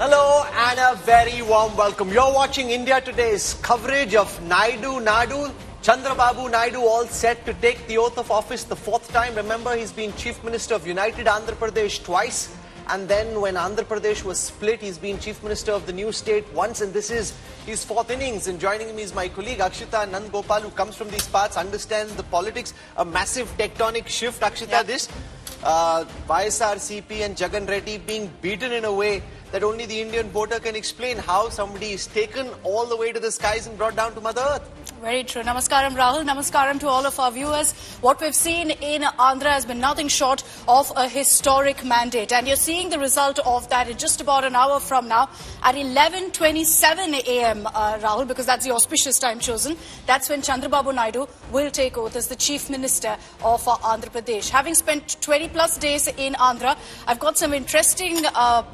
Hello and a very warm welcome. You're watching India Today's coverage of Naidu Chandrababu Naidu, all set to take the oath of office the fourth time. Remember, he's been Chief Minister of United Andhra Pradesh twice. And then when Andhra Pradesh was split, he's been Chief Minister of the new state once. And this is his fourth innings. And joining me is my colleague Akshita Nandgopal, who comes from these parts, understands the politics. A massive tectonic shift, Akshita, this. YSRCP and Jagan Reddy being beaten in a way that only the Indian voter can explain. How somebody is taken all the way to the skies and brought down to Mother Earth. Very true. Namaskaram, Rahul. Namaskaram to all of our viewers. What we've seen in Andhra has been nothing short of a historic mandate. And you're seeing the result of that in just about an hour from now at 11:27 a.m., Rahul, because that's the auspicious time chosen. That's when Chandrababu Naidu will take oath as the Chief Minister of Andhra Pradesh. Having spent 20-plus days in Andhra, I've got some interesting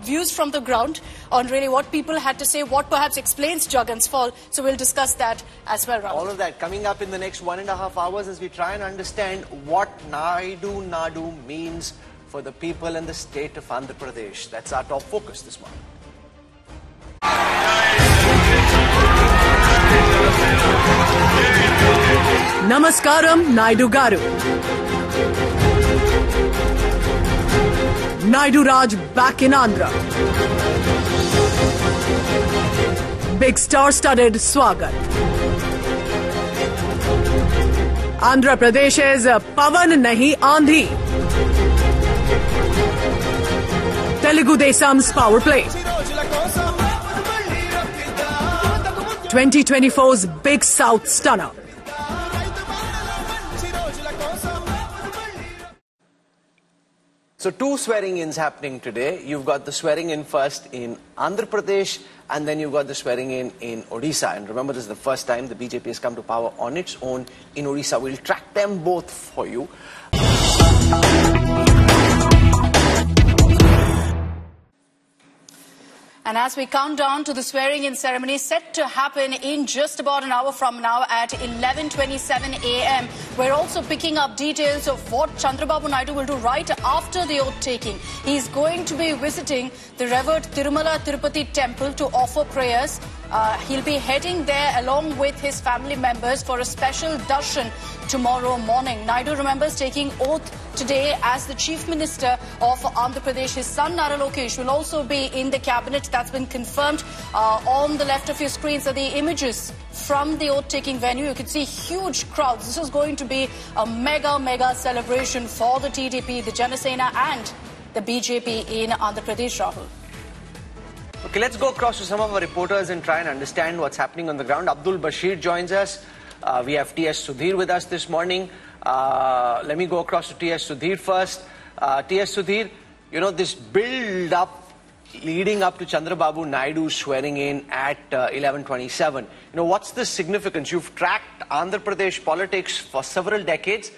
views from the ground on really what people had to say, what perhaps explains Jagan's fall. So we'll discuss that as well, Rahul. All of that coming up in the next 1.5 hours as we try and understand what Naidu means for the people and the state of Andhra Pradesh. That's our top focus this morning. Namaskaram, Naidu Garu. Naidu Raj back in Andhra. Big star-studded swagat. Andhra Pradesh's Pawan nahi Andhi. Telugu Desam's power play. 2024's Big South stunner. So two swearing-ins happening today. You've got the swearing-in first in Andhra Pradesh, and then you've got the swearing-in in Odisha. And remember, this is the first time the BJP has come to power on its own in Odisha. We'll track them both for you. And as we count down to the swearing-in ceremony set to happen in just about an hour from now at 11:27 a.m., we're also picking up details of what Chandrababu Naidu will do right after the oath-taking. He's going to be visiting the revered Tirumala Tirupati temple to offer prayers. He'll be heading there along with his family members for a special darshan tomorrow morning. Naidu remembers taking oath today as the Chief Minister of Andhra Pradesh. His son Nara Lokesh will also be in the cabinet. That's been confirmed. On the left of your screens are the images from the oath-taking venue. You can see huge crowds. This is going to be a mega celebration for the TDP, the Janasena and the BJP in Andhra Pradesh, Rahul. Okay, let's go across to some of our reporters and try and understand what's happening on the ground. Abdul Bashir joins us. We have T.S. Sudhir with us this morning. Let me go across to T.S. Sudhir first. T.S. Sudhir, you know, this build-up leading up to Chandrababu Naidu swearing in at 11:27. You know, what's the significance? You've tracked Andhra Pradesh politics for several decades.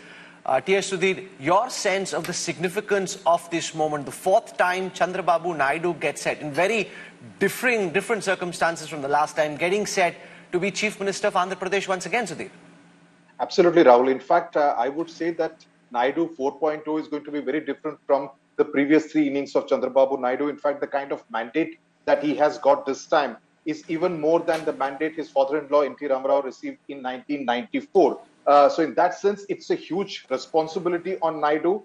T.S. Sudhir, your sense of the significance of this moment, the fourth time Chandrababu Naidu gets set in very different circumstances from the last time, getting set to be Chief Minister of Andhra Pradesh once again, Sudhir. Absolutely, Rahul. In fact, I would say that Naidu 4.0 is going to be very different from the previous three innings of Chandrababu Naidu. In fact, the kind of mandate that he has got this time is even more than the mandate his father-in-law N T Ramarao received in 1994. So in that sense, it's a huge responsibility on Naidu,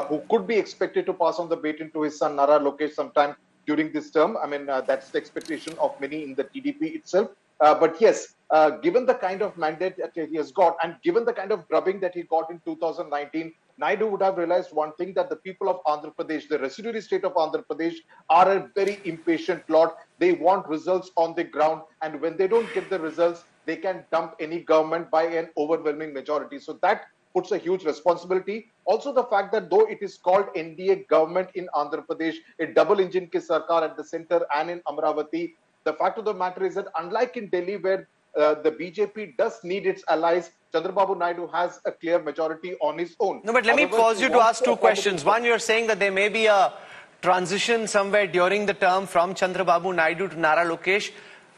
who could be expected to pass on the baton to his son Nara Lokesh sometime during this term. I mean, that's the expectation of many in the TDP itself. But yes, given the kind of mandate that he has got and given the kind of grubbing that he got in 2019, Naidu would have realized one thing, that the people of Andhra Pradesh, the residuary state of Andhra Pradesh, are a very impatient lot. They want results on the ground, and when they don't get the results, they can dump any government by an overwhelming majority. So that puts a huge responsibility. Also, the fact that though it is called NDA government in Andhra Pradesh, a double engine ki sarkar at the center and in Amravati, the fact of the matter is that unlike in Delhi, where the BJP does need its allies, Chandrababu Naidu has a clear majority on his own. No, but let me pause you to ask two questions. One, you're saying that there may be a transition somewhere during the term from Chandrababu Naidu to Nara Lokesh,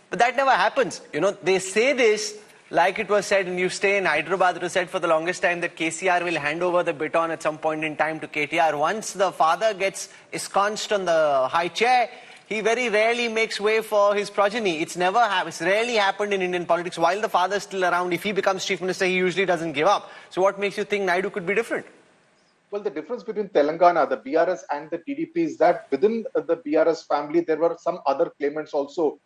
but that never happens. You know, they say this like it was said, and you stay in Hyderabad, it was said for the longest time that KCR will hand over the baton at some point in time to KTR. Once the father gets ensconced on the high chair, he very rarely makes way for his progeny. It's rarely happened in Indian politics. While the father is still around, if he becomes chief minister, he usually doesn't give up. So what makes you think Naidu could be different? Well, the difference between Telangana, the BRS and the TDP is that within the BRS family, there were some other claimants also.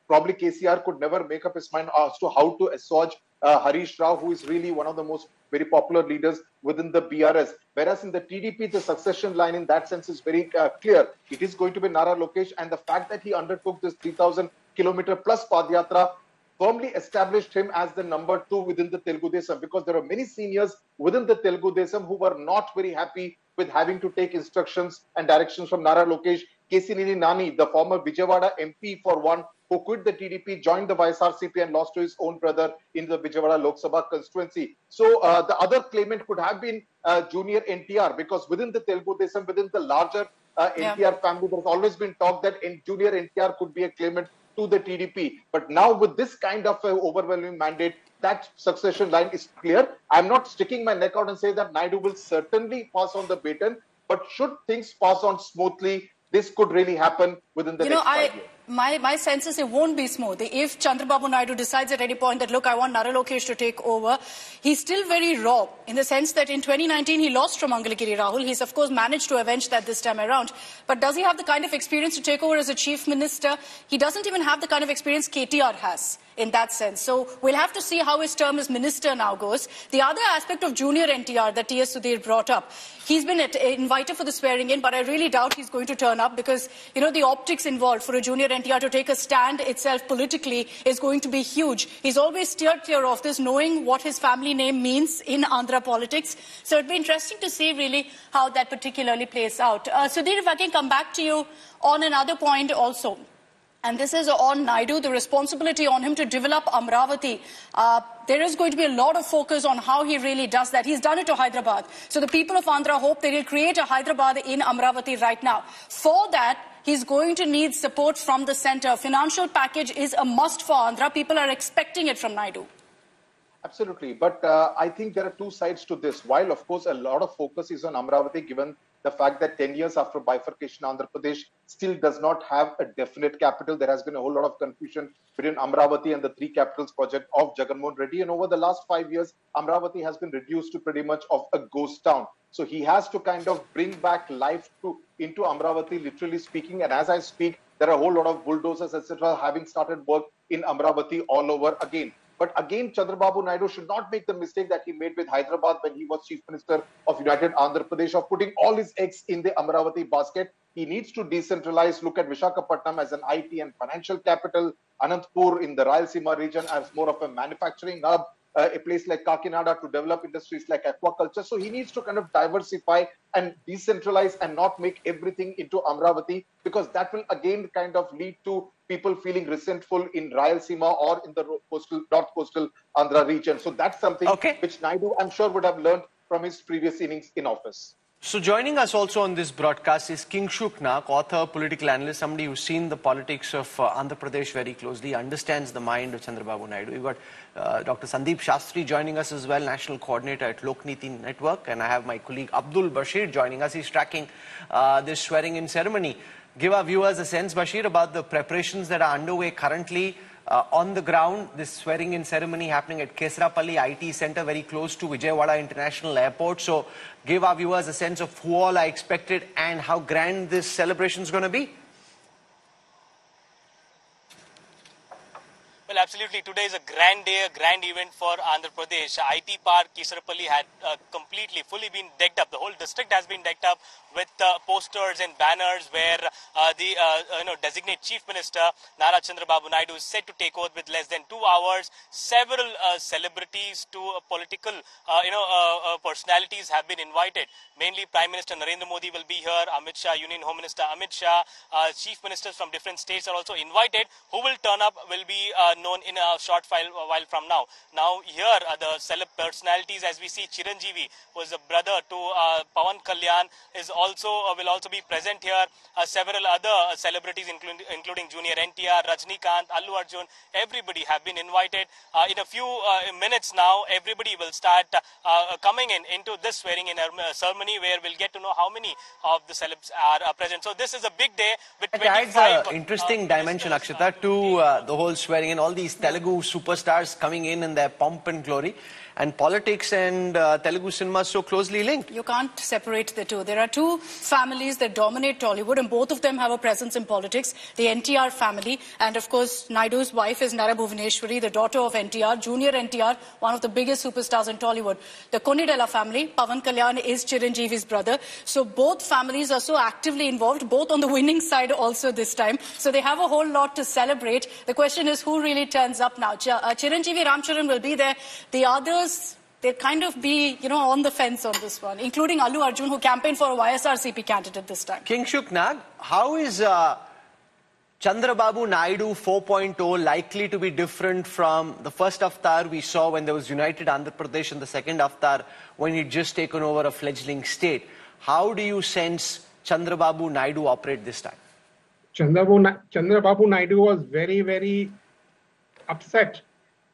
Probably KCR could never make up his mind as to how to assuage Harish Rao, who is really one of the most very popular leaders within the BRS. Whereas in the TDP, the succession line in that sense is very clear. It is going to be Nara Lokesh, and the fact that he undertook this 3,000-kilometer plus Padyatra firmly established him as the number 2 within the Telugu Desam, because there are many seniors within the Telugu Desam who were not very happy with having to take instructions and directions from Nara Lokesh. Kesineni Nani, the former Vijayawada MP for one, who quit the TDP, joined the YSRCP and lost to his own brother in the Vijayawada Lok Sabha constituency. So the other claimant could have been junior NTR, because within the Telugu Desam, within the larger NTR family, there's always been talk that junior NTR could be a claimant to the TDP. But now with this kind of overwhelming mandate, that succession line is clear. I'm not sticking my neck out and say that Naidu will certainly pass on the baton, but should things pass on smoothly, this could really happen within the next 5 years. My sense is it won't be smooth. If Chandrababu Naidu decides at any point that, look, I want Nara Lokesh to take over, he's still very raw in the sense that in 2019 he lost from Mangalagiri Rahul. He's, of course, managed to avenge that this time around. But does he have the kind of experience to take over as a chief minister? He doesn't even have the kind of experience KTR has in that sense. So we'll have to see how his term as minister now goes. The other aspect of junior NTR that T.S. Sudhir brought up, he's been invited for the swearing in, but I really doubt he's going to turn up because, you know, the optics involved for a junior NTR to take a stand itself politically is going to be huge. He's always steered clear of this, knowing what his family name means in Andhra politics. So it'd be interesting to see really how that particularly plays out. Sudhir, if I can come back to you on another point also. And this is on Naidu, the responsibility on him to develop Amravati. There is going to be a lot of focus on how he really does that. He's done it to Hyderabad. So the people of Andhra hope they will create a Hyderabad in Amravati right now. For that, he's going to need support from the centre. Financial package is a must for Andhra. People are expecting it from Naidu. Absolutely. But I think there are two sides to this. While, of course, a lot of focus is on Amravati, given the fact that 10 years after bifurcation, Andhra Pradesh still does not have a definite capital. There has been a whole lot of confusion between Amravati and the three capitals project of Jagan Mohan Reddy. And over the last 5 years, Amravati has been reduced to pretty much of a ghost town. So he has to kind of bring back life into Amravati, literally speaking. And as I speak, there are a whole lot of bulldozers, etc., having started work in Amravati all over again. But again, Chandrababu Naidu should not make the mistake that he made with Hyderabad when he was Chief Minister of United Andhra Pradesh, of putting all his eggs in the Amravati basket. He needs to decentralize, look at Visakhapatnam as an IT and financial capital, Anantapur in the Rayalaseema region as more of a manufacturing hub, a place like Kakinada to develop industries like aquaculture. So he needs to kind of diversify and decentralize and not make everything into Amravati, because that will again kind of lead to people feeling resentful in Rayalaseema or in the north coastal Andhra region. So that's something which Naidu, I'm sure, would have learned from his previous innings in office. So joining us also on this broadcast is Kingshuk Nag, author, political analyst, somebody who's seen the politics of Andhra Pradesh very closely, understands the mind of Chandrababu Naidu. We've got Dr. Sandeep Shastri joining us as well, National Coordinator at Lokniti Network. And I have my colleague Abdul Bashir joining us. He's tracking this swearing-in ceremony. Give our viewers a sense, Bashir, about the preparations that are underway currently on the ground. This swearing-in ceremony happening at Kesrapalli IT Centre, very close to Vijayawada International Airport. So give our viewers a sense of who all are expected and how grand this celebration is going to be. Well, absolutely. Today is a grand day, a grand event for Andhra Pradesh. IT Park Kesrapalli had fully been decked up. The whole district has been decked up with posters and banners where the designated Chief Minister Nara Chandrababu Naidu is set to take over with less than 2 hours. Several celebrities to political personalities have been invited. Mainly Prime Minister Narendra Modi will be here, Amit Shah, Union Home Minister Amit Shah, Chief Ministers from different states are also invited. Who will turn up will be known known in a short while from now. Now here, the celeb personalities, as we see, Chiranjeevi, who is a brother to Pawan Kalyan, will also be present here. Several other celebrities, including Junior NTR, Rajnikant, Allu Arjun, everybody have been invited. In a few minutes now, everybody will start coming into this swearing-in ceremony, where we'll get to know how many of the celebs are present. So this is a big day with It 25 adds an interesting dimension, Akshata, to the whole swearing-in. All these Telugu superstars coming in their pomp and glory. And politics and Telugu cinema so closely linked. You can't separate the two. There are two families that dominate Tollywood, and both of them have a presence in politics. The NTR family, and of course, Naidu's wife is Nara Bhuvaneshwari, the daughter of NTR, Junior NTR, one of the biggest superstars in Tollywood. The Konidela family, Pawan Kalyan is Chiranjeevi's brother. So both families are so actively involved, both on the winning side also this time. So they have a whole lot to celebrate. The question is, who really turns up now? Chiranjeevi Ramcharan will be there. The others, they'll kind of be, on the fence on this one, including Allu Arjun, who campaigned for a YSRCP candidate this time. King Shuknag, how is Chandrababu Naidu 4.0 likely to be different from the first avatar we saw when there was United Andhra Pradesh, and the second avatar when he'd just taken over a fledgling state? How do you sense Chandrababu Naidu operate this time? Chandrababu Naidu was very, very upset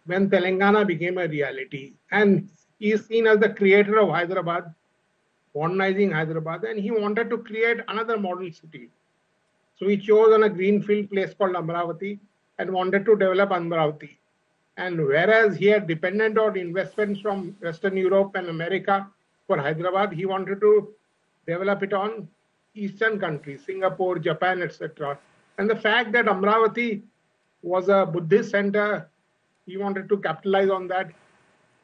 when Telangana became a reality. And he is seen as the creator of Hyderabad, modernizing Hyderabad, and he wanted to create another model city. So he chose on a greenfield place called Amravati and wanted to develop Amravati. And whereas he had depended on investments from Western Europe and America for Hyderabad, he wanted to develop it on Eastern countries, Singapore, Japan, etc. And the fact that Amravati was a Buddhist center, he wanted to capitalize on that,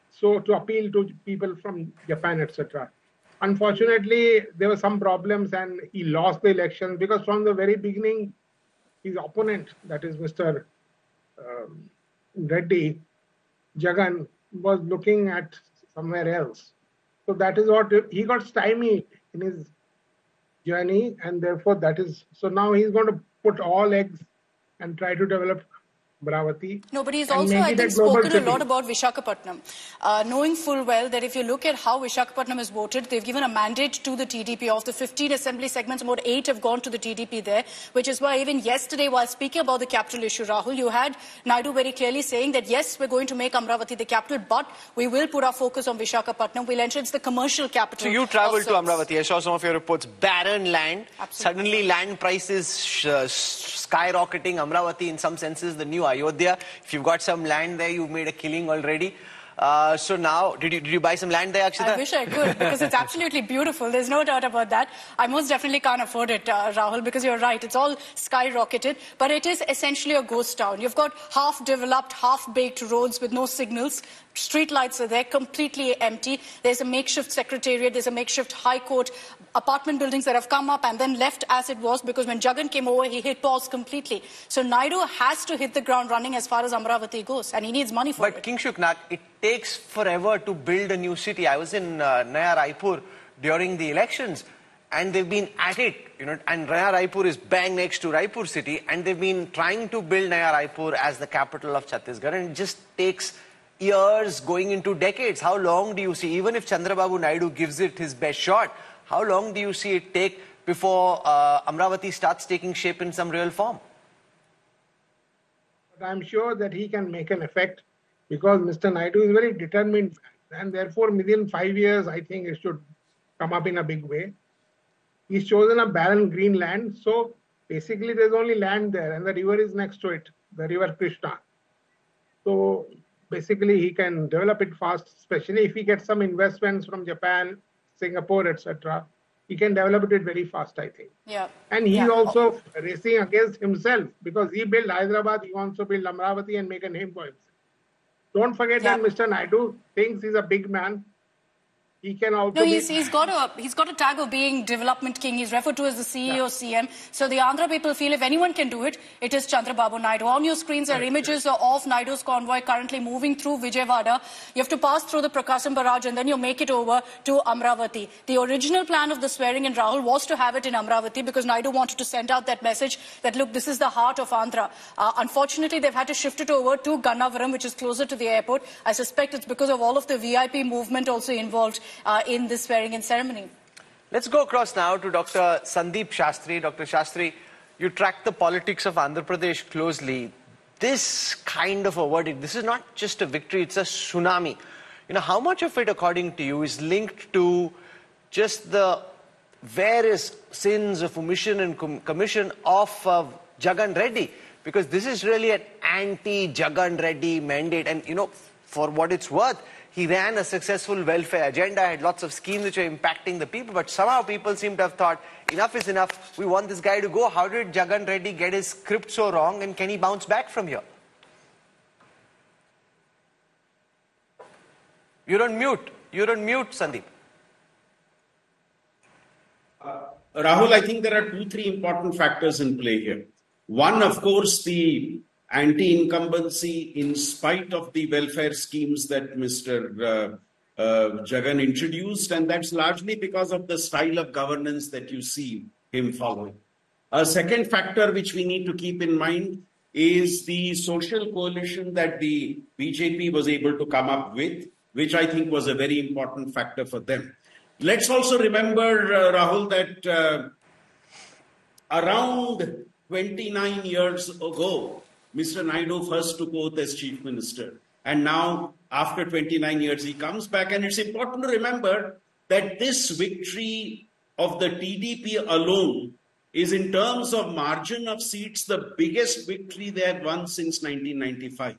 so to appeal to people from Japan, etc. Unfortunately, there were some problems and he lost the election, because from the very beginning, his opponent, that is Mr. Reddy, Jagan, was looking at somewhere else. So that is what, he got stymied in his journey, and therefore that is, so now he's going to put all eggs and try to develop Amravati. No, but he's also, I think, spoken a lot about Visakhapatnam, knowing full well that if you look at how Visakhapatnam is voted, they've given a mandate to the TDP. Of the 15 assembly segments, about 8 have gone to the TDP there, which is why even yesterday, while speaking about the capital issue, Rahul, you had Naidu very clearly saying that, yes, we're going to make Amravati the capital, but we will put our focus on Visakhapatnam. We'll ensure it's the commercial capital. So you travelled to Amravati. I saw some of your reports. Barren land. Absolutely. Suddenly land prices skyrocketing. Amravati, in some senses, the new Ayodhya. If you've got some land there, you've made a killing already. So now, did you buy some land there, Akshita? I wish I could, because it's absolutely beautiful. There's no doubt about that. I most definitely can't afford it, Rahul, because you're right. It's all skyrocketed. But it is essentially a ghost town. You've got half-developed, half-baked roads with no signals. Street lights are there, completely empty. There's a makeshift secretariat. There's a makeshift high court. Apartment buildings that have come up and then left as it was, because when Jagan came over, he hit pause completely. So Naidu has to hit the ground running as far as Amravati goes, and he needs money for it. But King Shuknak, it takes forever to build a new city. I was in Naya Raipur during the elections, and they've been at it, and Naya Raipur is bang next to Raipur city, and they've been trying to build Naya Raipur as the capital of Chhattisgarh, and it just takes years, going into decades. How long do you see, even if Chandrababu Naidu gives it his best shot, how long do you see it take before Amravati starts taking shape in some real form? But I'm sure that he can make an effect, because Mr. Naidu is very determined, and therefore within 5 years, I think it should come up in a big way. He's chosen a barren green land, so basically there's only land there, and the river is next to it, the river Krishna. So basically he can develop it fast, especially if he gets some investments from Japan, Singapore, etc. He can develop it very fast, I think. Yeah. And he's also racing against himself, because he built Hyderabad, he wants to build Amravati and make a name for himself. Don't forget that Mr. Naidu thinks he's a big man. he can also No, be... he's got a tag of being development king. He's referred to as the CEO, CM. So the Andhra people feel if anyone can do it, it is Chandrababu Naidu. On your screens are images of Naidu's convoy currently moving through Vijayawada. You have to pass through the Prakasam Barrage and then you make it over to Amravati. The original plan of the swearing in, Rahul, was to have it in Amravati because Naidu wanted to send out that message that, look, this is the heart of Andhra. Unfortunately, they've had to shift it over to Gannavaram, which is closer to the airport. I suspect it's because of all of the VIP movement also involved in this swearing-in ceremony. Let's go across now to Dr. Sandeep Shastri. Dr. Shastri, you track the politics of Andhra Pradesh closely. This kind of a verdict, this is not just a victory, it's a tsunami. You know, how much of it, according to you, is linked to just the various sins of omission and commission of Jagan Reddy? Because this is really an anti-Jagan Reddy mandate. And, you know, for what it's worth, he ran a successful welfare agenda, had lots of schemes which were impacting the people, but somehow people seem to have thought, enough is enough, we want this guy to go. How did Jagan Reddy get his script so wrong, and can he bounce back from here? You're on mute, Sandeep. Rahul, I think there are 2-3 important factors in play here. One, of course, the anti-incumbency in spite of the welfare schemes that Mr. Jagan introduced, and that's largely because of the style of governance that you see him following. A second factor which we need to keep in mind is the social coalition that the BJP was able to come up with, which I think was a very important factor for them. Let's also remember, Rahul, that around 29 years ago, Mr. Naidu first took oath as Chief Minister. And now, after 29 years, he comes back. And it's important to remember that this victory of the TDP alone is, in terms of margin of seats, the biggest victory they have won since 1995.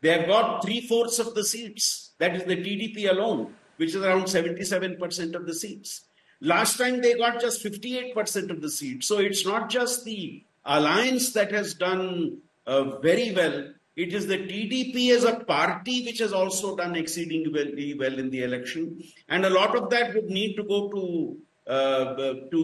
They have got 3/4 of the seats. That is the TDP alone, which is around 77% of the seats. Last time, they got just 58% of the seats. So it's not just the alliance that has done very well. It is the TDP as a party which has also done exceedingly well in the election, and a lot of that would need to go to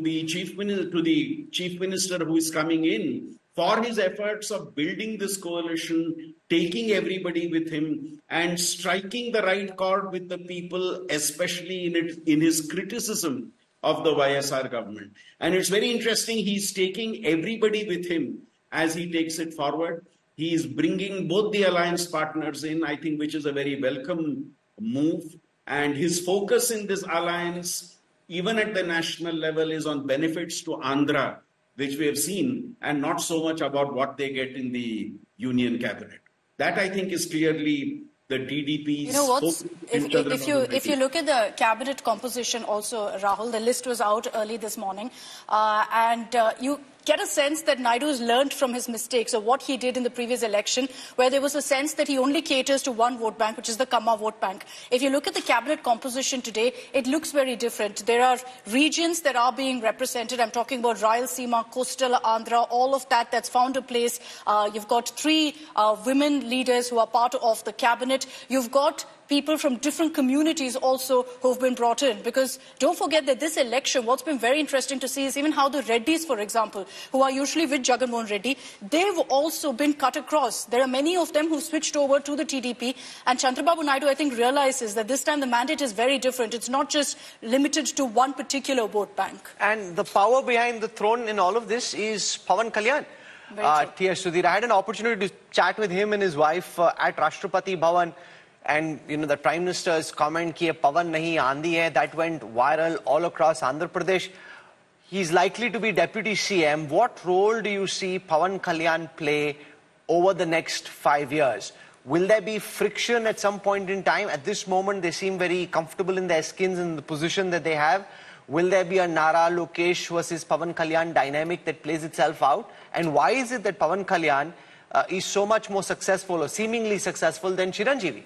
the chief minister who is coming in for his efforts of building this coalition, taking everybody with him, and striking the right chord with the people, especially in his criticism of the YSR government. And it's very interesting. He's taking everybody with him as he takes it forward. He is bringing both the alliance partners in, I think, which is a very welcome move. And his focus in this alliance, even at the national level, is on benefits to Andhra, which we have seen, and not so much about what they get in the union cabinet. That, I think, is clearly the TDP's... You know what? If you look at the cabinet composition also, Rahul, the list was out early this morning, and you get a sense that Naidu has learned from his mistakes of what he did in the previous election, where there was a sense that he only caters to one vote bank, which is the Kamma vote bank. If you look at the cabinet composition today, it looks very different. There are regions that are being represented. I'm talking about Rayalaseema, Coastal Andhra, all of that that's found a place. You've got 3 women leaders who are part of the cabinet. You've got people from different communities also who've been brought in. Because don't forget that this election, what's been very interesting to see is even how the Reddys, for example, who are usually with Jagan Mohan Reddy, they've also been cut across. There are many of them who switched over to the TDP. And Chandrababu Naidu, I think, realizes that this time the mandate is very different. It's not just limited to one particular vote bank. And the power behind the throne in all of this is Pawan Kalyan. T.S. Sudhir, I had an opportunity to chat with him and his wife at Rashtrapati Bhavan. And, you know, the Prime Minister's comment, ki Pawan nahi aandhi hai, that went viral all across Andhra Pradesh. He's likely to be Deputy CM. What role do you see Pawan Kalyan play over the next 5 years? Will there be friction at some point in time? At this moment, they seem very comfortable in their skins and the position that they have. Will there be a Nara Lokesh versus Pawan Kalyan dynamic that plays itself out? And why is it that Pawan Kalyan is so much more successful or seemingly successful than Chiranjeevi?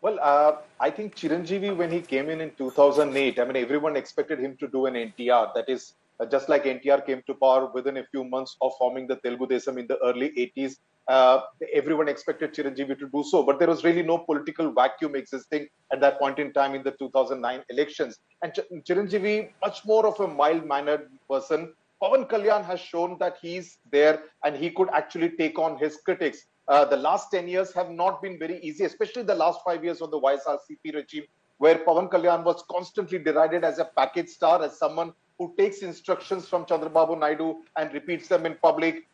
Well, I think Chiranjeevi, when he came in 2008, I mean, everyone expected him to do an NTR. That is, just like NTR came to power within a few months of forming the Telugu Desam in the early 80s, everyone expected Chiranjeevi to do so, but there was really no political vacuum existing at that point in time in the 2009 elections. And Chiranjeevi, much more of a mild-mannered person. Pawan Kalyan has shown that he's there and he could actually take on his critics. The last 10 years have not been very easy, especially the last 5 years of the YSRCP regime, where Pawan Kalyan was constantly derided as a package star, as someone who takes instructions from Chandrababu Naidu and repeats them in public,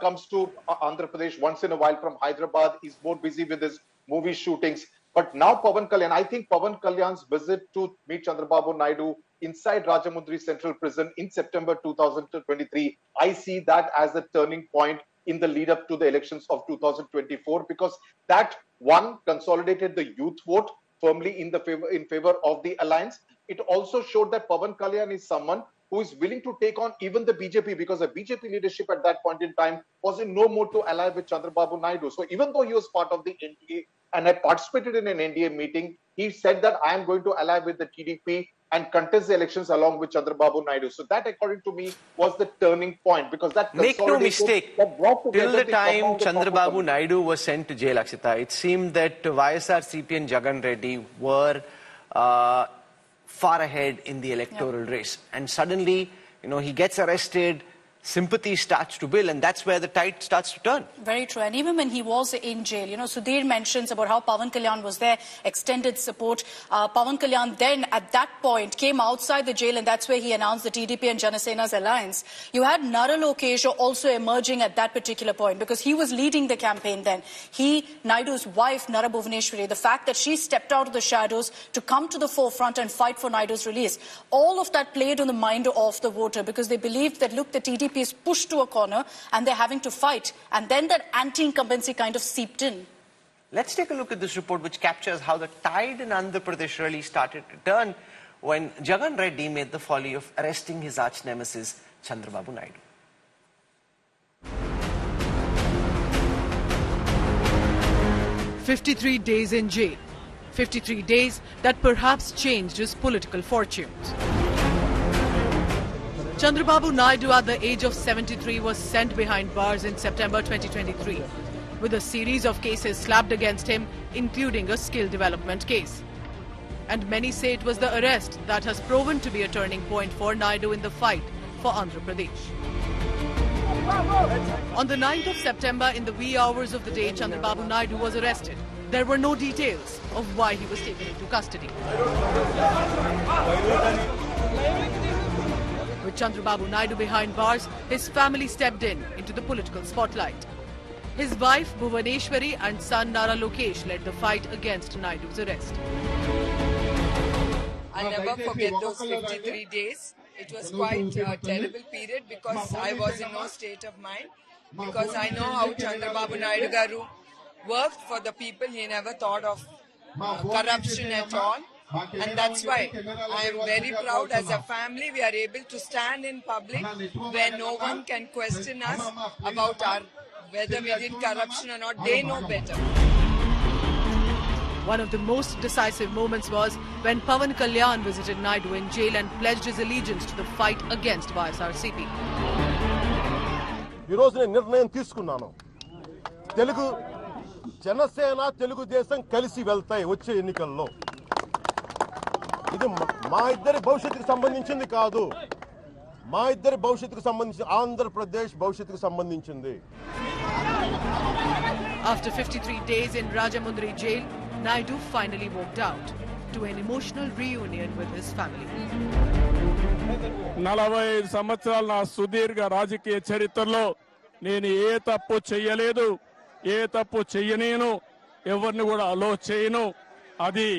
comes to Andhra Pradesh once in a while from Hyderabad, is more busy with his movie shootings. But now Pawan Kalyan, I think Pawan Kalyan's visit to meet Chandrababu Naidu inside Rajamundry Central Prison in September 2023, I see that as a turning point in the lead up to the elections of 2024, because that one consolidated the youth vote firmly in favor of the alliance. It also showed that Pawan Kalyan is someone who is willing to take on even the BJP, because the BJP leadership at that point in time was in no mood to ally with Chandrababu Naidu. So even though he was part of the NDA and had participated in an NDA meeting, he said that I am going to ally with the TDP and contest the elections along with Chandrababu Naidu. So that, according to me, was the turning point, because that make no mistake, till the time Chandrababu Naidu was sent to jail, Akshita, it seemed that YSRCP and Jagan Reddy were far ahead in the electoral race. And suddenly, he gets arrested, sympathy starts to build, and that's where the tide starts to turn. Very true. And even when he was in jail, Sudhir mentions about how Pawan Kalyan was there, extended support. Pawan Kalyan then, at that point, came outside the jail, and that's where he announced the TDP and Janasena's alliance. You had Nara Lokesh also emerging at that particular point, because he was leading the campaign then. Naidu's wife, Nara Bhuvaneshwari, the fact that she stepped out of the shadows to come to the forefront and fight for Naidu's release, all of that played on the mind of the voter, because they believed that, look, the TDP is pushed to a corner and they're having to fight. And then that anti-incumbency kind of seeped in. Let's take a look at this report, which captures how the tide in Andhra Pradesh really started to turn when Jagan Reddy made the folly of arresting his arch nemesis, Chandrababu Naidu. "53 days in jail. 53 days that perhaps changed his political fortunes. Chandrababu Naidu, at the age of 73, was sent behind bars in September 2023, with a series of cases slapped against him, including a skill development case. And many say it was the arrest that has proven to be a turning point for Naidu in the fight for Andhra Pradesh. On the 9th of September, in the wee hours of the day, Chandrababu Naidu was arrested. There were no details of why he was taken into custody. With Chandrababu Naidu behind bars, his family stepped into the political spotlight. His wife Bhuvaneshwari and son Nara Lokesh led the fight against Naidu's arrest. I'll never forget those 53 days. It was quite a terrible period, because I was in no state of mind, because I know how Chandrababu Naidu garu worked for the people. He never thought of corruption at all. And that's why I am very proud. As a family, we are able to stand in public where no one can question us about whether we did corruption or not. They know better. One of the most decisive moments was when Pawan Kalyan visited Naidu in jail and pledged his allegiance to the fight against YSRCP. ఈ రోజు నేను నిర్ణయం తీసుకున్నాను. జనసేన తెలుగు దేశం కలిసి వెళ్తాయి వచ్చే ఎన్నికల్లో. ఇది మా ఇద్దరి భవిష్యత్తుకు సంబంధించింది కాదు. మా ఇద్దరి భవిష్యత్తుకు సంబంధించి ఆంధ్రప్రదేశ్ భవిష్యత్తుకు సంబంధించింది. After 53 days in Rajamundry jail, Naidu finally walked out to an emotional reunion with his family. 45 సంవత్సరాల నా సుదీర్ఘ రాజకీయ చరిత్రలో నేను ఏ తప్పు చేయలేదు, ఏ తప్పు చేయనేను, ఎవరిని కూడా అలో చేయను. అది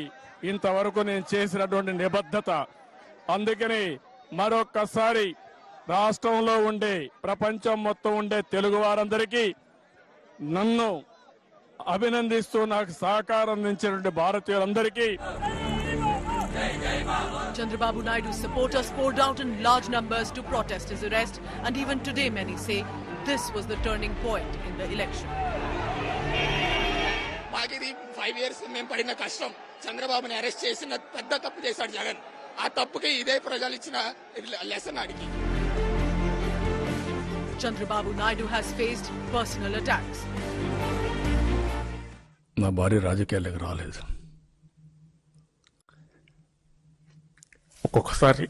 ఇంతవరకు నేను చేసినటువంటి నిబద్ధత. అందుకని మరొక్కసారి రాష్ట్రంలో ఉండే, ప్రపంచం మొత్తం ఉండే తెలుగు వారందరికీ నన్ను అభినందిస్తూ నాకు సహకారం అందించినటువంటి భారతీయులందరికీ. Chandrababu Naidu's supporters poured out in large numbers to protest his arrest, and even today many say this was the turning point in the election. మాకిది 5 years మేము పడిన కష్టం. చంద్రబాబుని అరెస్ట్ చేసిన పెద్ద తప్పు చేశాడు జగన్. ఆ తప్పుకి ఇదే ప్రజలు ఇచ్చిన లెసన్ అడిగి. Chandrababu Naidu has faced personal attacks. నా భార్య రాజకీయాలకు రాలేదు. ఒక్కొక్కసారి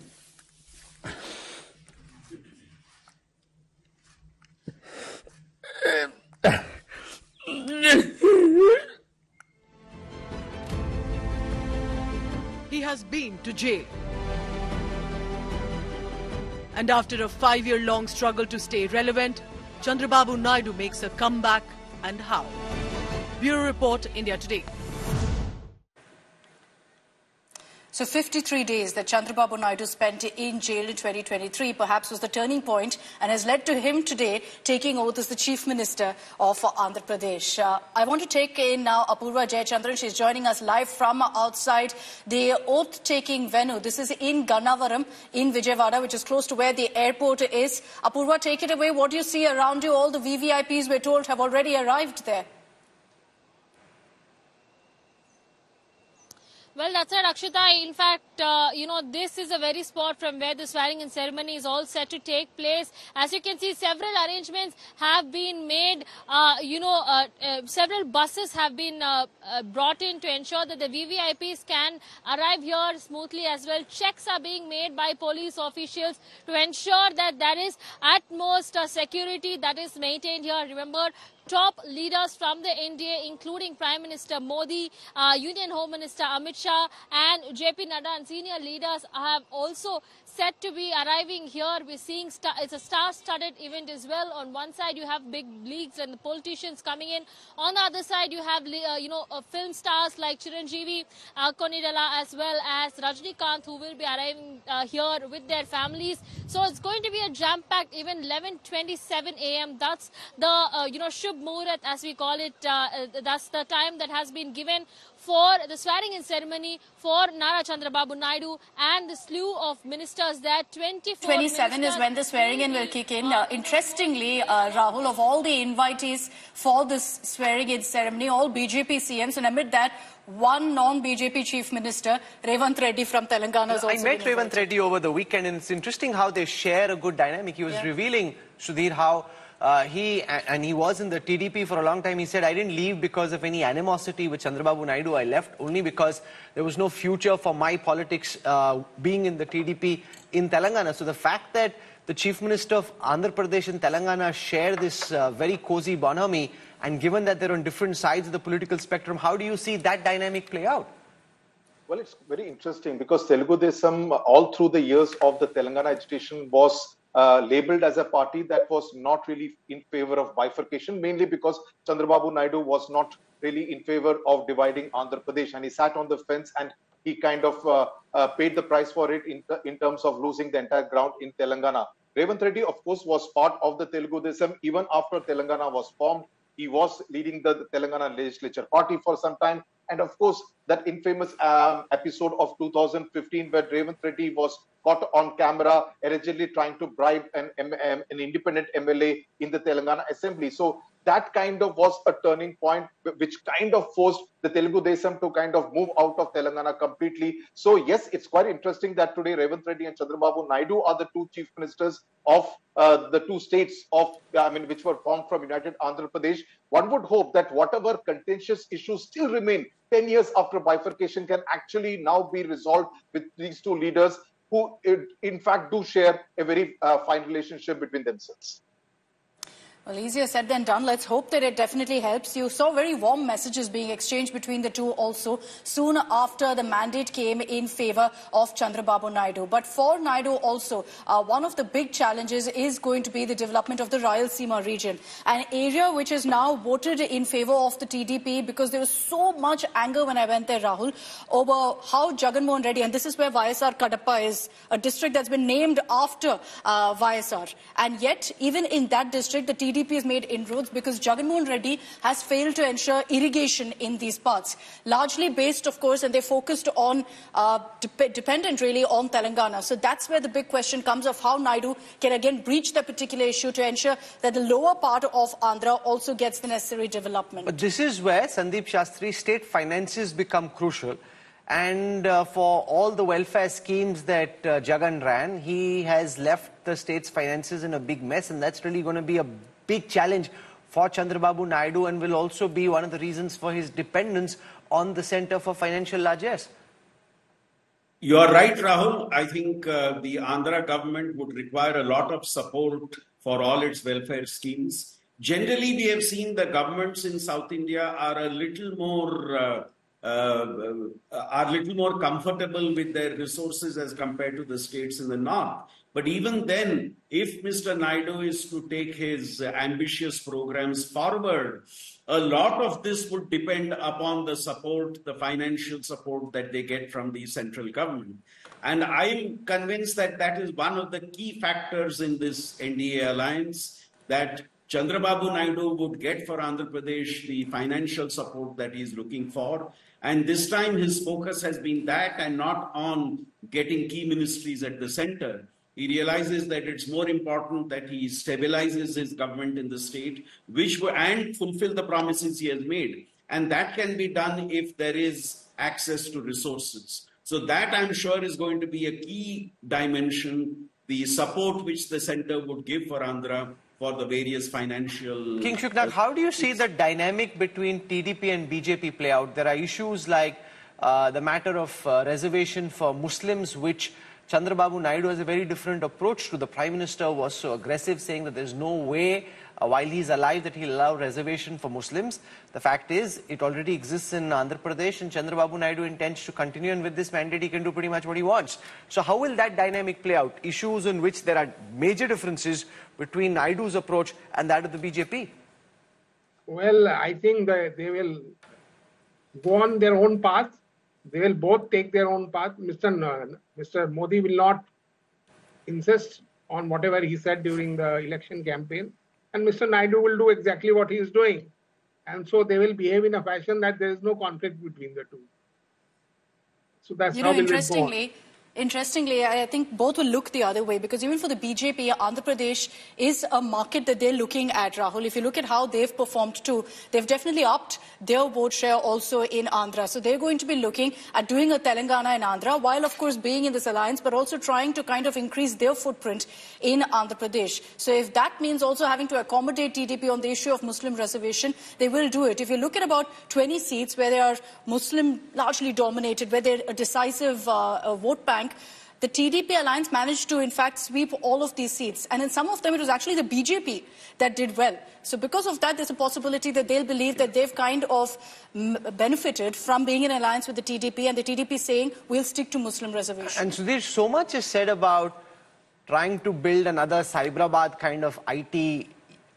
He has been to jail. And after a 5-year-long struggle to stay relevant, Chandrababu Naidu makes a comeback, and how? Bureau Report, India Today. So 53 days that Chandrababu Naidu spent in jail in 2023 perhaps was the turning point and has led to him today taking oath as the Chief Minister of Andhra Pradesh. I want to take in now Apurva Jayachandran. She's joining us live from outside the oath-taking venue. This is in Gannavaram in Vijayawada, which is close to where the airport is. Apurva, take it away. What do you see around you? All the VVIPs, we're told, have already arrived there. Well, that's right, Akshita. In fact, this is a very spot from where the swearing-in ceremony is all set to take place. As you can see, several arrangements have been made. Several buses have been brought in to ensure that the VVIPs can arrive here smoothly as well. Checks are being made by police officials to ensure that there is utmost security that is maintained here. Remember, top leaders from the NDA, including Prime Minister Modi, Union Home Minister Amit Shah and JP Nadda, and senior leaders have also set to be arriving here. We're seeing it's a star-studded event as well. On one side, you have big leagues and the politicians coming in. On the other side, you have film stars like Chiranjeevi, Konidala, as well as Rajnikant, who will be arriving here with their families. So it's going to be a jam-packed event. 11:27 a.m. That's the Shubh Muhurat, as we call it. That's the time that has been given for the swearing-in ceremony for Nara Chandrababu Naidu and the slew of ministers there. 27 is when the swearing-in will kick in. Interestingly, Rahul, of all the invitees for this swearing-in ceremony, all BJP CMs, and amid that, one non-BJP Chief Minister, Revanth Reddy from Telangana, is also I met Revanth Reddy over the weekend, and it's interesting how they share a good dynamic. He was revealing, Sudhir, how he was in the TDP for a long time. He said, I didn't leave because of any animosity with Chandrababu Naidu. I left only because there was no future for my politics being in the TDP in Telangana. So the fact that the Chief Minister of Andhra Pradesh and Telangana share this very cozy bonhomie, and given that they're on different sides of the political spectrum, how do you see that dynamic play out? Well, it's very interesting because Telugu Desam, all through the years of the Telangana agitation, was labelled as a party that was not really in favor of bifurcation, mainly because Chandrababu Naidu was not really in favor of dividing Andhra Pradesh, and he sat on the fence and he kind of paid the price for it in terms of losing the entire ground in Telangana. Revanth Reddy, of course, was part of the Telugu Desam even after Telangana was formed. He was leading the Telangana legislature party for some time. And of course, that infamous episode of 2015 where Revanth Reddy was caught on camera allegedly trying to bribe an independent MLA in the Telangana Assembly. So that kind of was a turning point which kind of forced the Telugu Desam to kind of move out of Telangana completely. So yes, it's quite interesting that today Revanth Reddy and Chandrababu Naidu are the two chief ministers of the two states which were formed from United Andhra Pradesh. One would hope that whatever contentious issues still remain 10 years after bifurcation can actually now be resolved with these two leaders who in fact do share a very fine relationship between themselves. Well, easier said than done. Let's hope that it definitely helps. You saw very warm messages being exchanged between the two also soon after the mandate came in favor of Chandrababu Naidu. But for Naidu also, one of the big challenges is going to be the development of the Rayalaseema region, an area which is now voted in favor of the TDP because there was so much anger when I went there, Rahul, over how Jagan Mohan Reddy, and this is where YSR Kadapa is, a district that's been named after YSR. And yet, even in that district, the TDP has made inroads because Jagan Mohan Reddy has failed to ensure irrigation in these parts. Largely based, of course, and they focused on, dependent really on Telangana. So that's where the big question comes of how Naidu can again breach that particular issue to ensure that the lower part of Andhra also gets the necessary development. But this is where Sandeep Shastri, state finances become crucial. And for all the welfare schemes that Jagan ran, he has left the state's finances in a big mess, and that's really going to be a big challenge for Chandrababu Naidu and will also be one of the reasons for his dependence on the Centre for Financial Largesse. You are right, Rahul. I think the Andhra government would require a lot of support for all its welfare schemes. Generally, we have seen the governments in South India are a little more comfortable with their resources as compared to the states in the north. But even then, if Mr. Naidu is to take his ambitious programs forward, a lot of this would depend upon the support, the financial support that they get from the central government. And I'm convinced that that is one of the key factors in this NDA alliance, that Chandrababu Naidu would get for Andhra Pradesh the financial support that he is looking for. And this time his focus has been that and not on getting key ministries at the center. He realizes that it's more important that he stabilizes his government in the state, and fulfill the promises he has made. And that can be done if there is access to resources. So that, I'm sure, is going to be a key dimension, the support which the center would give for Andhra for the various financial... King Shuknath, how do you see the dynamic between TDP and BJP play out? There are issues like the matter of reservation for Muslims, which Chandrababu Naidu has a very different approach to. The Prime Minister was so aggressive, saying that there's no way, while he's alive, that he'll allow reservation for Muslims. The fact is, it already exists in Andhra Pradesh, and Chandrababu Naidu intends to continue, and with this mandate, he can do pretty much what he wants. So how will that dynamic play out? Issues in which there are major differences between Naidu's approach and that of the BJP? Well, I think that they will go on their own path. They will both take their own path. Mr. Modi will not insist on whatever he said during the election campaign. And Mr. Naidu will do exactly what he is doing. And so they will behave in a fashion that there is no conflict between the two. So that's how it will go on. Interestingly, I think both will look the other way, because even for the BJP, Andhra Pradesh is a market that they're looking at, Rahul. If you look at how they've performed too, they've definitely upped their vote share also in Andhra. So they're going to be looking at doing a Telangana in Andhra, while of course being in this alliance, but also trying to kind of increase their footprint in Andhra Pradesh. So if that means also having to accommodate TDP on the issue of Muslim reservation, they will do it. If you look at about 20 seats where they are Muslim largely dominated, where they're a decisive vote bank, the TDP alliance managed to, in fact, sweep all of these seats. And in some of them, it was actually the BJP that did well. So because of that, there's a possibility that they'll believe that they've kind of benefited from being in alliance with the TDP, and the TDP saying, we'll stick to Muslim reservation. And Sudhir, so much is said about trying to build another Cyberabad kind of IT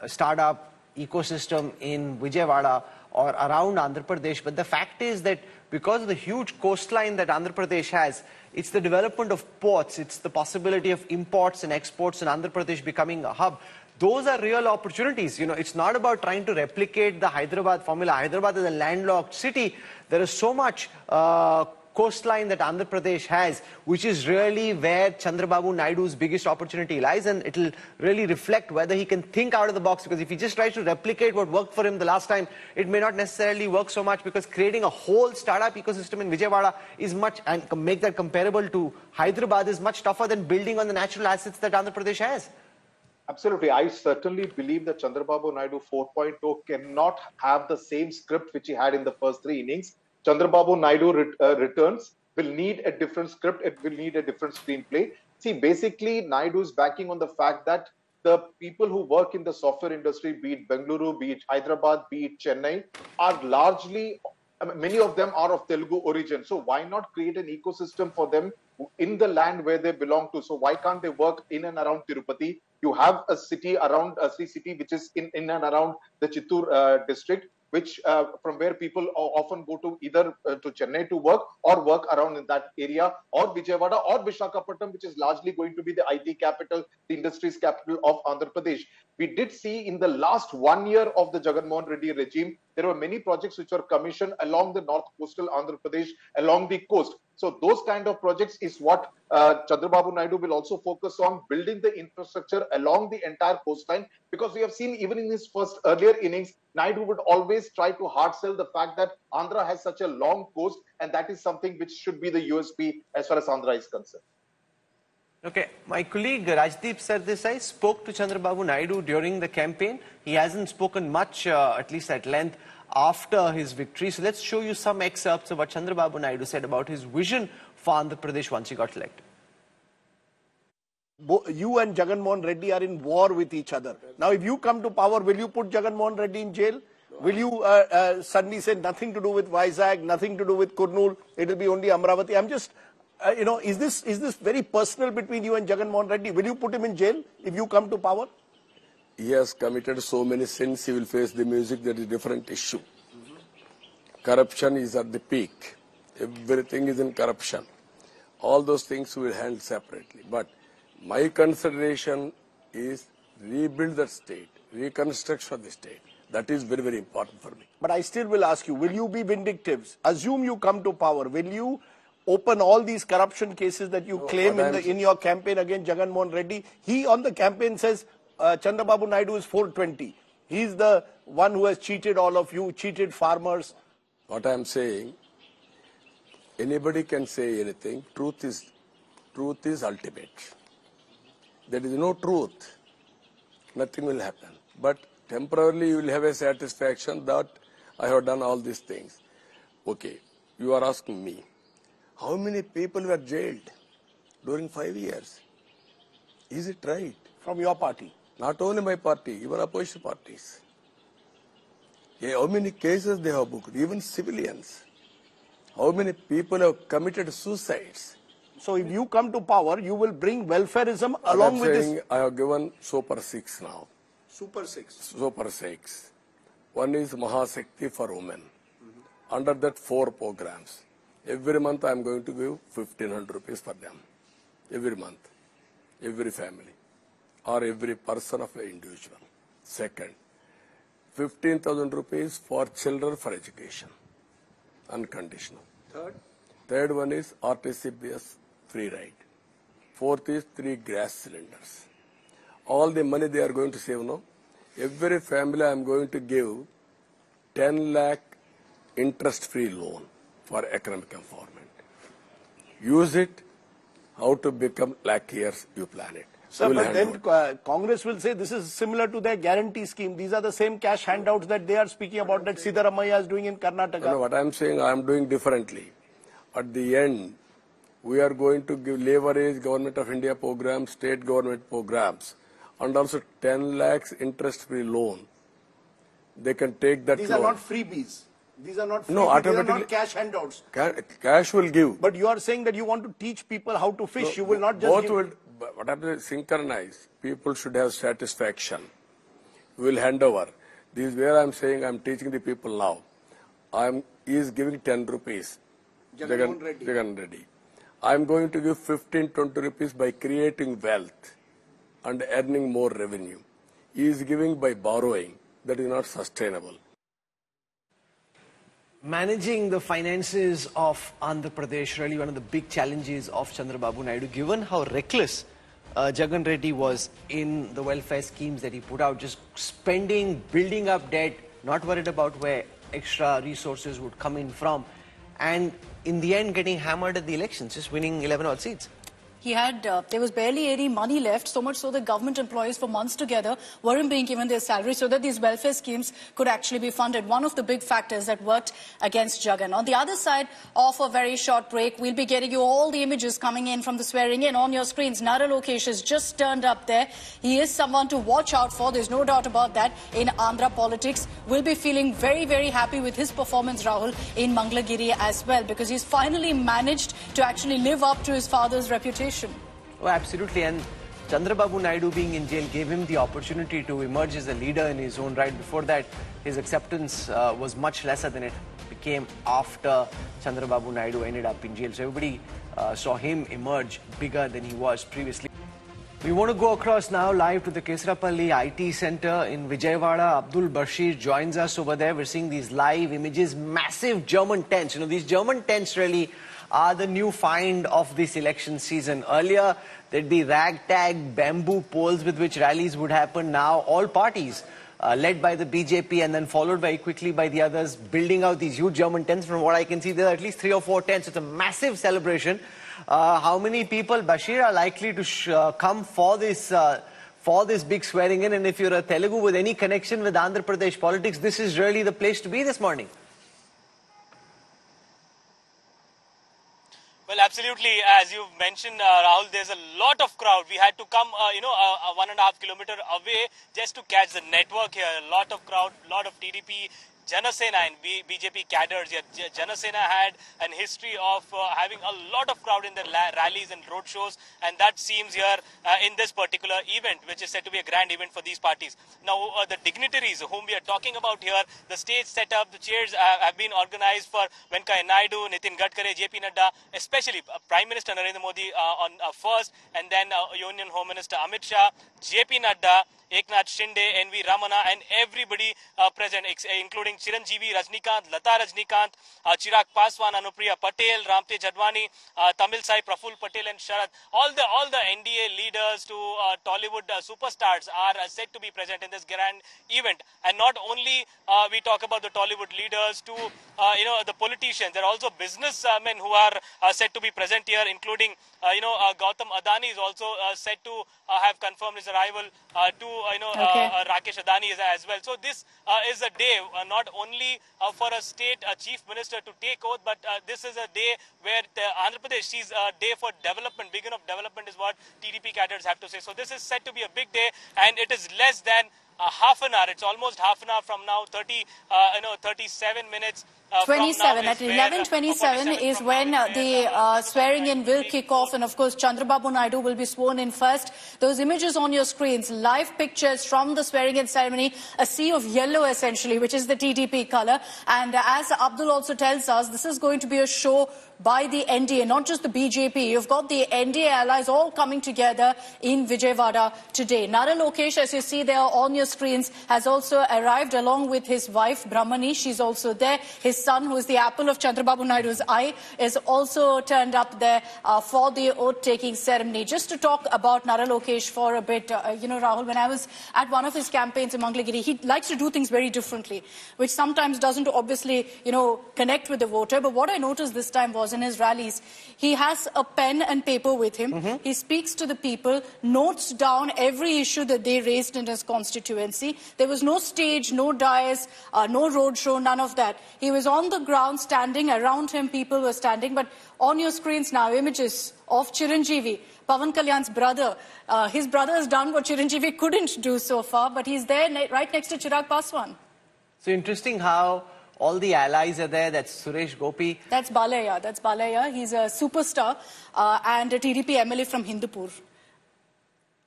startup ecosystem in Vijayawada or around Andhra Pradesh. But the fact is that because of the huge coastline that Andhra Pradesh has, it's the development of ports, it's the possibility of imports and exports in Andhra Pradesh becoming a hub. Those are real opportunities. You know, it's not about trying to replicate the Hyderabad formula. Hyderabad is a landlocked city. There is so much coastline that Andhra Pradesh has, which is really where Chandrababu Naidu's biggest opportunity lies, and it will really reflect whether he can think out of the box, because if he just tries to replicate what worked for him the last time, it may not necessarily work so much, because creating a whole startup ecosystem in Vijayawada is much, and make that comparable to Hyderabad, is much tougher than building on the natural assets that Andhra Pradesh has. Absolutely. I certainly believe that Chandrababu Naidu 4.0 cannot have the same script which he had in the first three innings. Chandrababu Naidu returns will need a different script. It will need a different screenplay. See, basically, Naidu is backing on the fact that the people who work in the software industry, be it Bengaluru, be it Hyderabad, be it Chennai, are largely, many of them are of Telugu origin. So why not create an ecosystem for them in the land where they belong to? So why can't they work in and around Tirupati? You have a city around Sri City, which is in and around the Chittoor district, which from where people often go to either to Chennai to work or work around in that area, or Vijayawada or Visakhapatnam, which is largely going to be the IT capital, the industries capital of Andhra Pradesh. We did see in the last 1 year of the Jagan Mohan Reddy regime, there were many projects which were commissioned along the north coastal Andhra Pradesh, along the coast. So those kind of projects is what Chandrababu Naidu will also focus on, building the infrastructure along the entire coastline, because we have seen even in his earlier innings, Naidu would always try to hard sell the fact that Andhra has such a long coast, and that is something which should be the USP as far as Andhra is concerned. Okay, my colleague Rajdeep Sardesai spoke to Chandrababu Naidu during the campaign. He hasn't spoken much, at least at length, after his victory. So let's show you some excerpts of what Chandrababu Naidu said about his vision for Andhra Pradesh once he got elected. You and Jagan Mohan Reddy are in war with each other. Now, if you come to power, will you put Jagan Mohan Reddy in jail? Will you suddenly say nothing to do with Vizag, nothing to do with Kurnool, it will be only Amravati? I'm just... is this very personal between you and Jagan Mohan Reddy? Will you put him in jail if you come to power? He has committed so many sins, he will face the music, that is a different issue. Corruption is at the peak. Everything is in corruption. All those things we will handle separately. But my consideration is rebuild the state, reconstruction of the state. That is very, very important for me. But I still will ask you, will you be vindictive? Assume you come to power. Will you open all these corruption cases that you claim in your campaign against Jagan Mohan Reddy? He on the campaign says Chandrababu Naidu is 420. He's the one who has cheated all of you, cheated farmers. What I am saying, anybody can say anything. Truth is ultimate. There is no truth. Nothing will happen. But temporarily you will have a satisfaction that I have done all these things. Okay, you are asking me, how many people were jailed during 5 years? Is it right? From your party? Not only my party, even opposition parties. Yeah, how many cases they have booked, even civilians? How many people have committed suicides? So if you come to power, you will bring welfareism along with this? I have given Super 6 now. Super 6? Super 6. One is Mahashakti for women. Under that 4 programs. Every month I am going to give 1,500 rupees for them. Every month. Every family. Or every person of an individual. Second, 15,000 rupees for children for education. Unconditional. Third one is RTCBS free ride. Fourth is 3 gas cylinders. All the money they are going to save now. Every family I am going to give 10 lakh interest-free loan for economic empowerment. Use it. How to become lakh years, you plan it. Sir, but then Congress will say this is similar to their guarantee scheme. These are the same cash handouts that they are speaking about that Siddaramaiah is doing in Karnataka. No, what I am saying, I am doing differently. At the end, we are going to give leverage Government of India programs, state government programs, and also 10 lakhs interest-free loan. They can take that These loan. Are not freebies. These are not freebies. No, automatically. These are not cash handouts. Cash will give. But you are saying that you want to teach people how to fish. You will not just both give... What happens is synchronize. People should have satisfaction. We will hand over. This is where I am saying I am teaching the people now. He is giving 10 rupees. Jagan Reddy. I am going to give 15, 20 rupees by creating wealth and earning more revenue. He is giving by borrowing. That is not sustainable. Managing the finances of Andhra Pradesh, really one of the big challenges of Chandrababu Naidu, given how reckless Jagan Reddy was in the welfare schemes that he put out, just spending, building up debt, not worried about where extra resources would come in from, and in the end getting hammered at the elections, just winning 11 odd seats. He had, there was barely any money left, so much so that government employees for months together weren't being given their salary so that these welfare schemes could actually be funded. One of the big factors that worked against Jagan. On the other side of a very short break, we'll be getting you all the images coming in from the swearing in on your screens. Nara Lokesh has just turned up there. He is someone to watch out for. There's no doubt about that in Andhra politics. We'll be feeling very, very happy with his performance, Rahul, in Mangalagiri as well, because he's finally managed to actually live up to his father's reputation. Oh, absolutely. And Chandrababu Naidu being in jail gave him the opportunity to emerge as a leader in his own right. Before that, his acceptance was much lesser than it became after Chandrababu Naidu ended up in jail. So everybody saw him emerge bigger than he was previously. We want to go across now live to the Kesarapalli IT Center in Vijayawada. Abdul Bashir joins us over there. We're seeing these live images, massive German tents. You know, these German tents really are the new find of this election season. Earlier, there'd be ragtag bamboo poles with which rallies would happen. Now, all parties led by the BJP and then followed very quickly by the others, building out these huge German tents. From what I can see, there are at least 3 or 4 tents. It's a massive celebration. How many people, Bashir, are likely to come for this big swearing in? And if you're a Telugu with any connection with Andhra Pradesh politics, this is really the place to be this morning. Well, absolutely. As you mentioned, Rahul, there's a lot of crowd. We had to come, 1.5 kilometers away just to catch the network here. A lot of crowd, a lot of TDP, Janasena and BJP cadres. Yeah, Janasena had an history of having a lot of crowd in their rallies and road shows, and that seems here in this particular event, which is said to be a grand event for these parties. Now, the dignitaries whom we are talking about here, the stage setup, the chairs have been organized for Venkaiah Naidu, Nitin Gadkari, JP Nadda, especially Prime Minister Narendra Modi on first, and then Union Home Minister Amit Shah, JP Nadda, Eknath Shinde, NV Ramana, and everybody present, including Chiranjeevi, Rajnikant, Lata Rajnikant, Chirag Paswan, Anupriya Patel, Ramte Jadwani, Tamil Sai, Praful Patel, and Sharad. All the NDA leaders to Tollywood superstars are said to be present in this grand event. And not only we talk about the Tollywood leaders to the politicians, there are also businessmen who are said to be present here, including Gautam Adani is also said to have confirmed his arrival to Rakesh Adani as well. So this is a day not only for a state chief minister to take oath, but this is a day where Andhra Pradesh sees a day for development, beginning of development is what TDP cadres have to say. So this is said to be a big day, and it is less than half an hour. It's almost half an hour from now, 37 minutes. 27 at 11:27 is when the swearing in will kick off, and of course Chandrababu Naidu will be sworn in first. Those images on your screens, live pictures from the swearing in ceremony, a sea of yellow essentially, which is the TDP colour. And as Abdul also tells us, this is going to be a show by the NDA, not just the BJP. You've got the NDA allies all coming together in Vijayawada today. Nara Lokesh, as you see there on your screens, has also arrived along with his wife Brahmani. She's also there. His son, who is the apple of Chandrababu Naidu's eye, is also turned up there for the oath-taking ceremony. Just to talk about Nara Lokesh for a bit, Rahul, when I was at one of his campaigns in Mangalagiri, he likes to do things very differently, which sometimes doesn't obviously, connect with the voter. But what I noticed this time was in his rallies, he has a pen and paper with him. He speaks to the people, notes down every issue that they raised in his constituency. There was no stage, no dais, no roadshow, none of that. He was on the ground standing. Around him people were standing. But on your screens now, images of Chiranjeevi, Pawan Kalyan's brother. His brother has done what Chiranjeevi couldn't do so far, but he's there right next to Chirag Paswan. So interesting how all the allies are there. That's Suresh Gopi. That's Balaya. He's a superstar and a TDP MLA from Hindupur.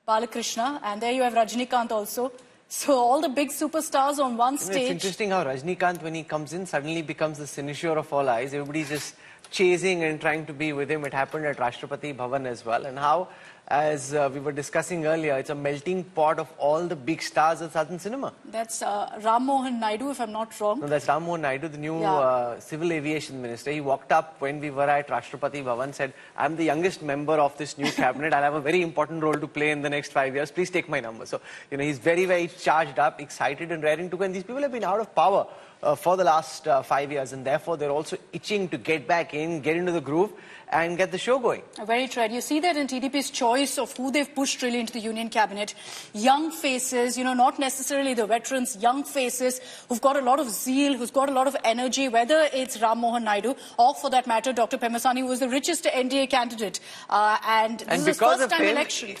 Balakrishna. And there you have Rajnikant also. So all the big superstars on one stage. It's interesting how Rajnikant, when he comes in, suddenly becomes the cynosure of all eyes. Everybody's just chasing and trying to be with him. It happened at Rashtrapati Bhavan as well. And how, as we were discussing earlier, it's a melting pot of all the big stars of Southern cinema. That's Mohan Naidu, if I'm not wrong. No, that's Mohan Naidu, the new civil aviation minister. He walked up when we were at Rashtrapati Bhavan, said, I'm the youngest member of this new cabinet. I'll have a very important role to play in the next 5 years. Please take my number. So, he's very, very charged up, excited and raring to go. And these people have been out of power for the last 5 years, and therefore they're also itching to get back in, get into the groove and get the show going. Very true. You see that in TDP's choice of who they've pushed really into the union cabinet. Young faces, not necessarily the veterans, young faces who've got a lot of zeal, who's got a lot of energy, whether it's Ram Mohan Naidu or, for that matter, Dr. Pemasani, who was the richest NDA candidate. And this is his first-time election.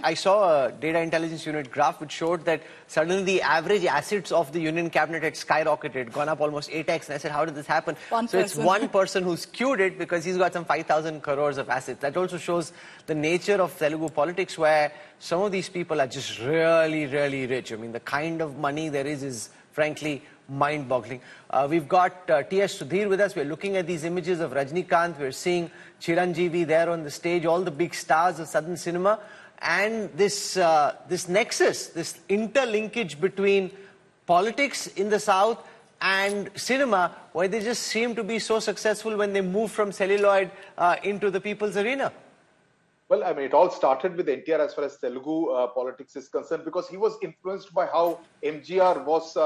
I saw a data intelligence unit graph which showed that suddenly the average assets of the union cabinet had skyrocketed, gone up almost 8x. And I said, how did this happen? It's one person who skewed it because he's got some 5,000 crores of assets. That also shows the nature of Telugu politics, where some of these people are just really, really rich. I mean, the kind of money there is frankly mind-boggling. We've got T.S. Sudhir with us. We're looking at these images of Rajnikant. We're seeing Chiranjeevi there on the stage, all the big stars of Southern cinema. And this nexus, this interlinkage between politics in the South and cinema, why they just seem to be so successful when they move from celluloid into the people's arena. Well, I mean, it all started with NTR as far as Telugu politics is concerned, because he was influenced by how MGR was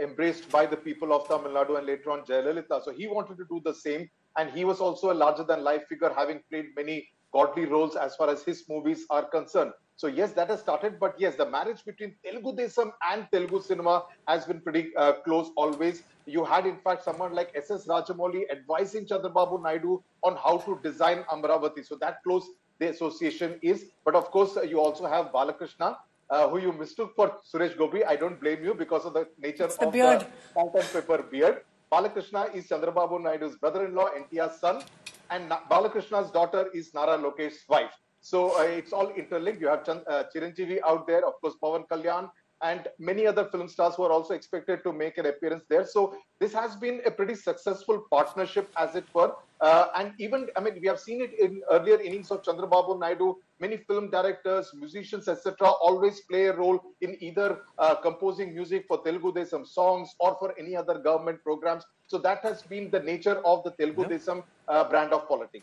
embraced by the people of Tamil Nadu and later on Jayalalitha. So he wanted to do the same. And he was also a larger-than-life figure, having played many godly roles as far as his movies are concerned. So yes, that has started. But yes, the marriage between Telugu Desam and Telugu cinema has been pretty close always. You had, in fact, someone like S.S. Rajamouli advising Chandrababu Naidu on how to design Amravati. So that close the association is. But of course, you also have Balakrishna, who you mistook for Suresh Gopi. I don't blame you because of the nature of the salt and pepper beard. Balakrishna is Chandrababu Naidu's brother-in-law, NTR's son, and Balakrishna's daughter is Nara Lokesh's wife. So it's all interlinked. You have Chiranjeevi out there, of course, Pawan Kalyan, and many other film stars who are also expected to make an appearance there. So this has been a pretty successful partnership, as it were. And even, I mean, we have seen it in earlier innings of Chandrababu Naidu. Many film directors, musicians, etc., always play a role in either composing music for Telugu Desam songs or for any other government programs. So that has been the nature of the Telugu Desam brand of politics.